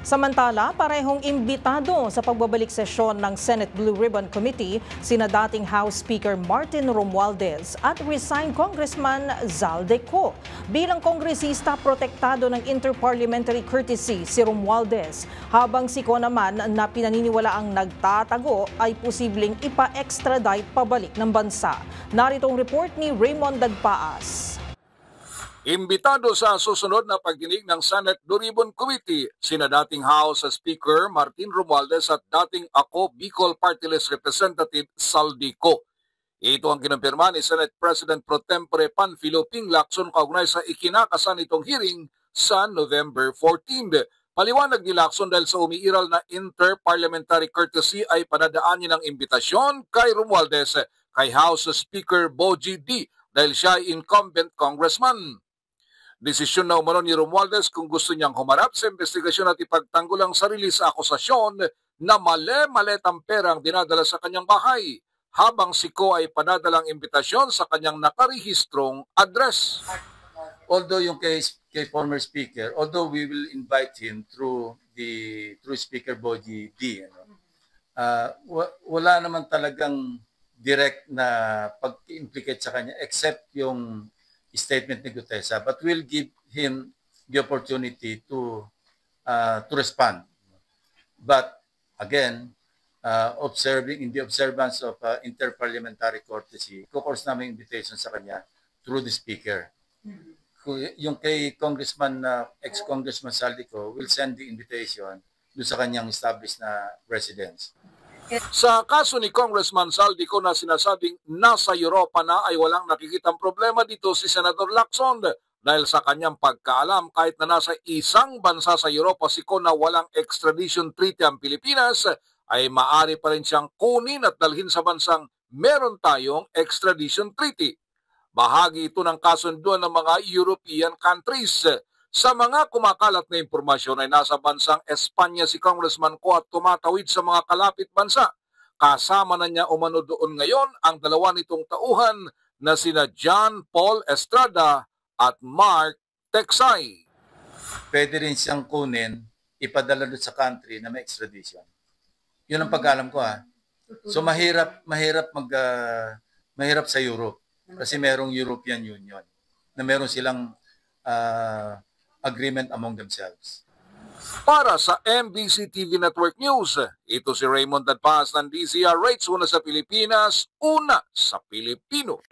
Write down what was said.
Samantala, parehong imbitado sa pagbabalik sesyon ng Senate Blue Ribbon Committee sina dating House Speaker Martin Romualdez at resigned Congressman Zaldico. Bilang kongresista, protektado ng interparliamentary courtesy si Romualdez, habang si Ko naman na pinaniniwalaang nagtatago ay posibleng ipa-extradite pabalik ng bansa. Narito ang report ni Raymond Dagpaas. Imbitado sa susunod na pagdinig ng Senate Blue Ribbon Committee, sina dating House Speaker Martin Romualdez at dating Ako Bicol Party List Representative Zaldico. Ito ang kinumpirma ni Senate President Pro Tempore Panfilo Ping Lacson kaugnay sa ikinakasan itong hearing sa November 14. Paliwanag ni Lacson dahil sa umiiral na interparliamentary courtesy ay padadaan niya ng imbitasyon kay Romualdez kay House Speaker Bogie D dahil siya ay incumbent congressman. Desisyon na umano ni Romualdez kung gusto niyang humarap sa investigasyon at ipagtanggol ang sarili sa akusasyon na mali-maletang perang dinadala sa kanyang bahay, habang si Ko ay padadalang imbitasyon sa kanyang nakarehistrong address. Although yung kay former speaker, although we will invite him through Speaker Bogie D, wala naman talagang direct na pag-implicate sa kanya except yung statement ni Gutesa, but we'll give him the opportunity to respond. But again, in the observance of interparliamentary courtesy, kukurse namin invitation sa kanya through the speaker. Yung kay Congressman, ex-Congressman Zaldico, will send the invitation doon sa kanyang established na residence. Sa kaso ni Congressman Zaldico na sinasabing nasa Europa na ay walang nakikitang problema dito si Senator Lacson dahil sa kanyang pagkaalam kahit na nasa isang bansa sa Europa si Ko na walang extradition treaty ang Pilipinas ay maaari pa rin siyang kunin at dalhin sa bansang meron tayong extradition treaty. Bahagi ito ng kasunduan ng mga European countries. Sa mga kumakalat na impormasyon ay nasa bansang Espanya si Congressman Ko at tumatawid sa mga kalapit bansa. Kasama na niya umano doon ngayon ang dalawa nitong tauhan na sina John Paul Estrada at Mark Texay. Pwede rin siyang kunin, ipadala doon sa country na may extradition. Yun ang pag-alam ko ha. So mahirap sa Europe kasi merong European Union na meron silang agreement among themselves. Para sa MBC TV Network News, ito si Raymond Dagpaas ng DZRH, una sa Pilipinas, una sa Pilipino.